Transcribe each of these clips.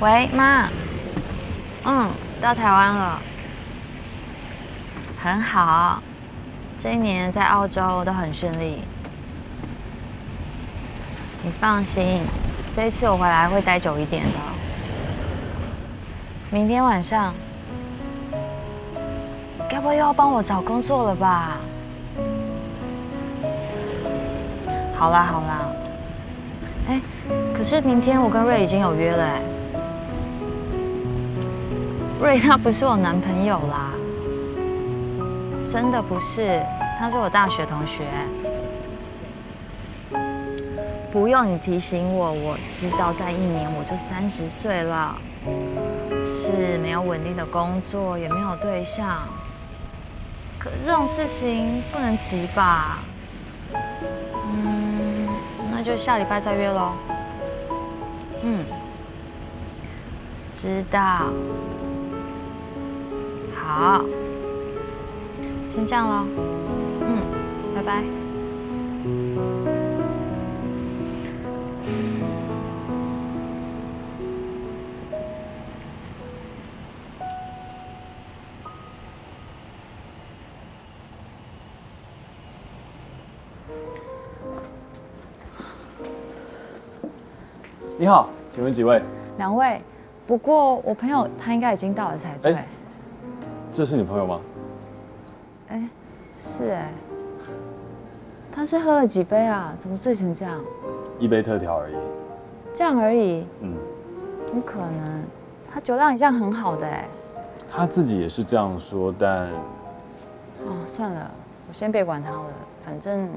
喂，妈。到台湾了，很好。这一年在澳洲都很顺利。你放心，这一次我回来会待久一点的。明天晚上，该不会又要帮我找工作了吧？好啦好啦。哎，可是明天我跟瑞已经有约了哎。瑞他不是我男朋友啦，真的不是，他是我大学同学。不用你提醒我，我知道在1年我就30岁了，是没有稳定的工作，也没有对象。可是这种事情不能急吧？那就下礼拜再约喽。知道。好，先这样咯。拜拜。你好，请问几位？2位，不过我朋友他应该已经到了才对。这是你朋友吗？是他是喝了几杯啊？怎么醉成这样？1杯特调而已。这样而已？怎么可能？他酒量一向很好的他自己也是这样说，但……算了，我先别管他了，反正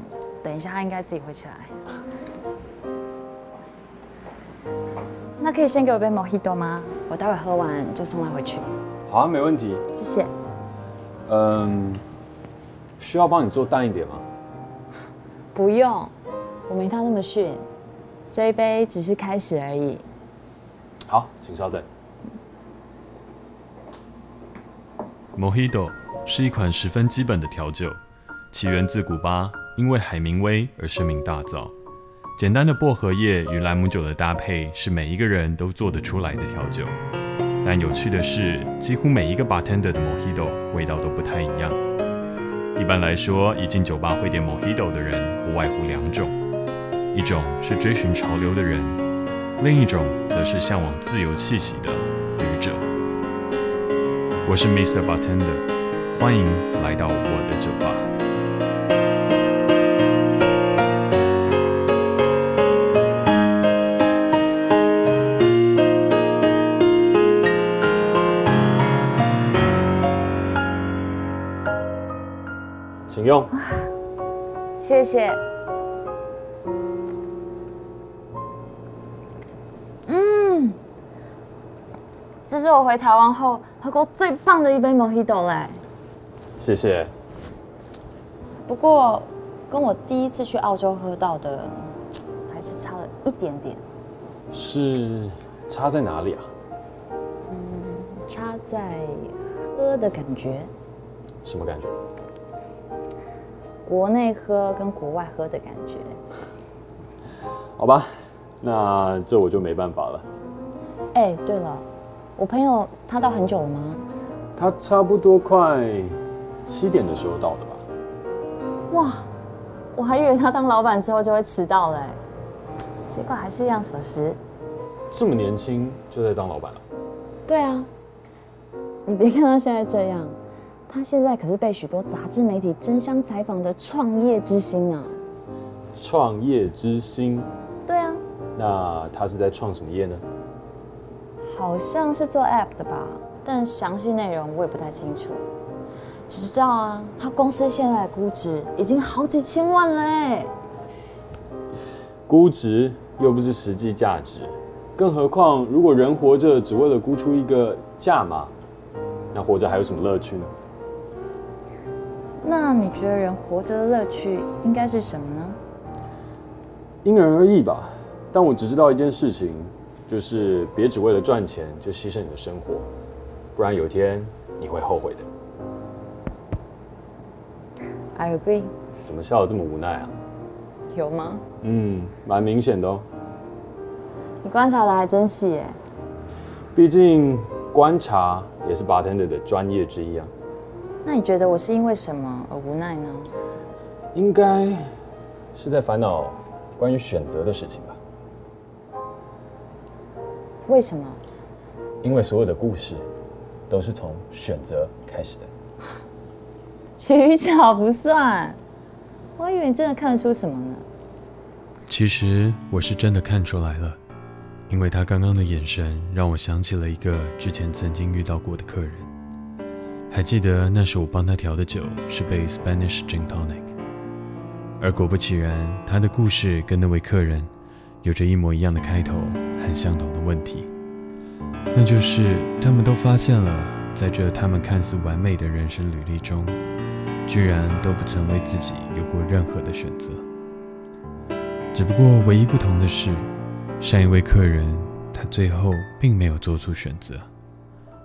等一下他应该自己会起来。那可以先给我杯 Mojito 吗？我待会喝完就送他回去。好啊，没问题。谢谢。需要帮你做淡一点吗？不用，我没他那么逊。这一杯只是开始而已。好，请稍等。Mojito 是一款十分基本的调酒，起源自古巴，因为海明威而声名大噪。简单的薄荷叶与莱姆酒的搭配是每一个人都做得出来的调酒，但有趣的是，几乎每一个 bartender 的 Mojito 味道都不太一样。一般来说，一进酒吧会点 Mojito 的人不外乎2种，一种是追寻潮流的人，另一种则是向往自由气息的旅者。我是 Mr. Bartender， 欢迎来到我的酒吧。请用。谢谢。这是我回台湾后喝过最棒的一杯 Mojito 嘞。谢谢。不过跟我第一次去澳洲喝到的还是差了一点点。是差在哪里啊？差在喝的感觉。什么感觉？国内喝跟国外喝的感觉。好吧，那这我就没办法了。对了，我朋友他到很久了吗？他差不多快7点的时候到的吧。哇，我还以为他当老板之后就会迟到嘞，结果还是一样守时。这么年轻就在当老板了？对啊，你别看他现在这样。他现在可是被许多杂志媒体争相采访的创业之星啊！创业之星？对啊。那他是在创什么业呢？好像是做 App 的吧，但详细内容我也不太清楚。只知道啊，他公司现在的估值已经好几千万了哎。估值又不是实际价值，更何况如果人活着只为了估出一个价码，那活着还有什么乐趣呢？那你觉得人活着的乐趣应该是什么呢？因人而异吧。但我只知道一件事情，就是别只为了赚钱就牺牲你的生活，不然有一天你会后悔的。I agree。怎么笑得这么无奈啊？有吗？蛮明显的哦。你观察的还真细耶。毕竟观察也是 bartender 的专业之一啊。那你觉得我是因为什么而无奈呢？应该是在烦恼关于选择的事情吧？为什么？因为所有的故事都是从选择开始的。取巧不算，我还以为你真的看得出什么呢。其实我是真的看出来了，因为他刚刚的眼神让我想起了一个之前曾经遇到过的客人。还记得那时我帮他调的酒是杯 Spanish Gin Tonic， 而果不其然，他的故事跟那位客人有着一模一样的开头和相同的问题，那就是他们都发现了，在这他们看似完美的人生履历中，居然都不曾为自己有过任何的选择。只不过唯一不同的是，上一位客人他最后并没有做出选择，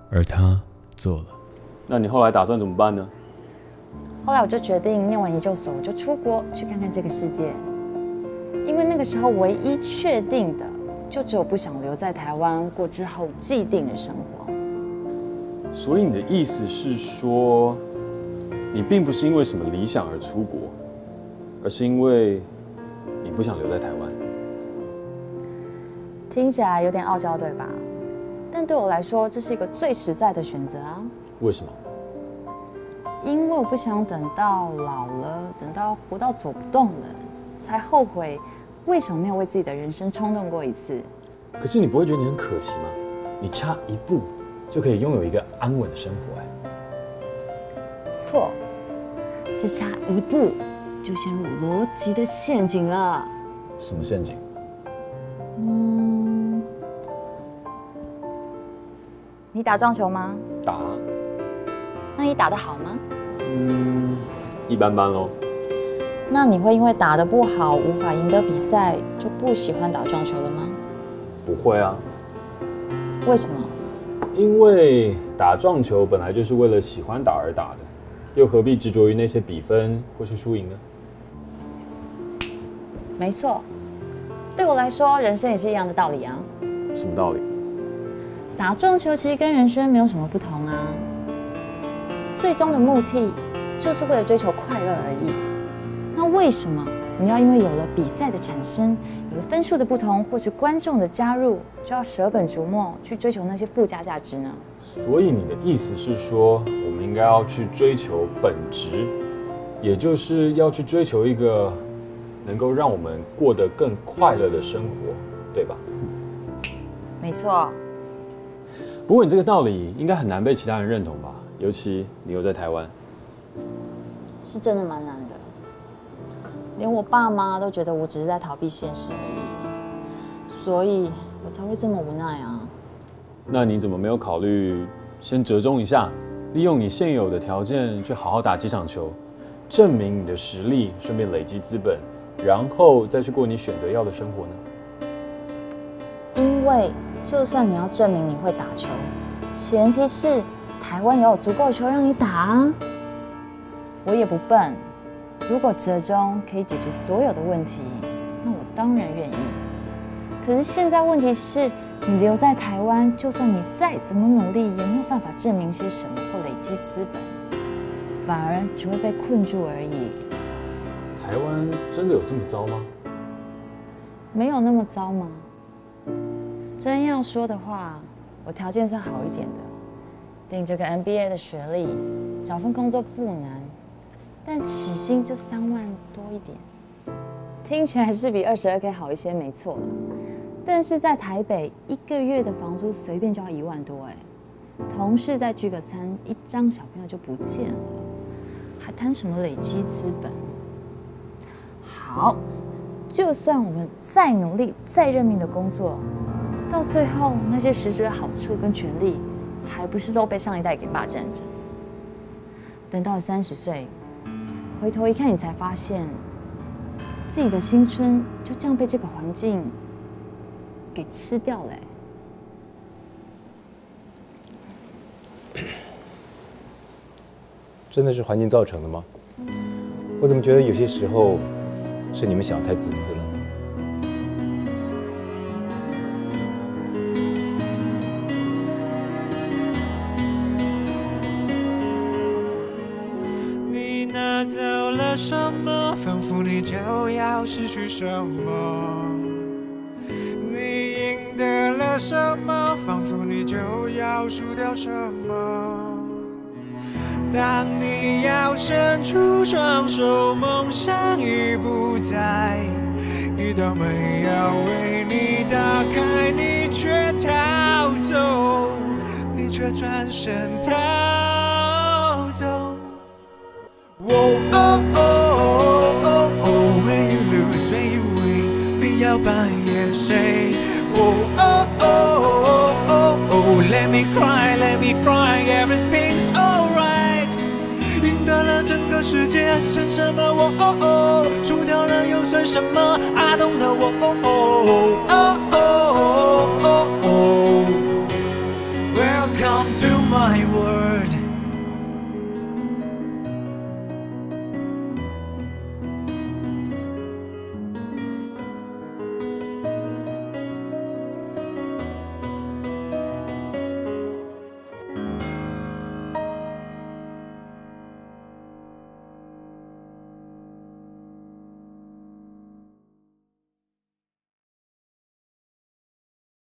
而他做了。那你后来打算怎么办呢？后来我就决定念完研究所，我就出国去看看这个世界。因为那个时候唯一确定的，就只有不想留在台湾过之后既定的生活。所以你的意思是说，你并不是因为什么理想而出国，而是因为你不想留在台湾。听起来有点傲娇，对吧？但对我来说，这是一个最实在的选择啊。为什么？因为我不想等到老了，等到活到走不动了，才后悔为什么没有为自己的人生冲动过一次。可是你不会觉得你很可惜吗？你差一步就可以拥有一个安稳的生活错，是差一步就陷入逻辑的陷阱了。什么陷阱？你打撞球吗？打。那你打得好吗？一般般咯。那你会因为打得不好，无法赢得比赛，就不喜欢打撞球了吗？不会啊。为什么？因为打撞球本来就是为了喜欢打而打的，又何必执着于那些比分或是输赢呢？没错，对我来说，人生也是一样的道理啊。什么道理？打撞球其实跟人生没有什么不同啊。最终的目的就是为了追求快乐而已。那为什么你要因为有了比赛的产生，有了分数的不同，或是观众的加入，就要舍本逐末去追求那些附加价值呢？所以你的意思是说，我们应该要去追求本质，也就是要去追求一个能够让我们过得更快乐的生活，对吧？没错。不过你这个道理应该很难被其他人认同吧？尤其你又在台湾。是真的蛮难的，连我爸妈都觉得我只是在逃避现实而已，所以我才会这么无奈啊。那你怎么没有考虑先折中一下，利用你现有的条件去好好打几场球，证明你的实力，顺便累积资本，然后再去过你选择要的生活呢？因为就算你要证明你会打球，前提是台湾也有足够的球让你打啊。我也不笨，如果折中可以解决所有的问题，那我当然愿意。可是现在问题是，你留在台湾，就算你再怎么努力，也没有办法证明些什么或累积资本，反而只会被困住而已。台湾真的有这么糟吗？没有那么糟吗？真要说的话，我条件算好一点的，顶着个 MBA 的学历，找份工作不难。但起薪就3万多一点，听起来是比22K 好一些，没错了。但是在台北，1个月的房租随便就要1万多哎，同事再聚个餐，一张小朋友就不见了，还谈什么累积资本？好，就算我们再努力、再认命的工作，到最后那些实质的好处跟权利，还不是都被上一代给霸占着？等到了30岁。回头一看，你才发现自己的青春就这样被这个环境给吃掉了。真的是环境造成的吗？我怎么觉得有些时候是你们想得太自私了？什么，仿佛你就要失去什么。你赢得了什么，仿佛你就要输掉什么。当你要伸出双手，梦想已不在，一道门要为你打开，你却逃走，你却转身逃走。Oh oh oh oh oh, when you lose, when you win， 你要扮演谁 ？Oh oh oh oh oh, let me cry, let me cry, everything's alright。赢得了整个世界算什么？Oh oh oh，输掉了又算什么 ？I don't know。Oh oh oh。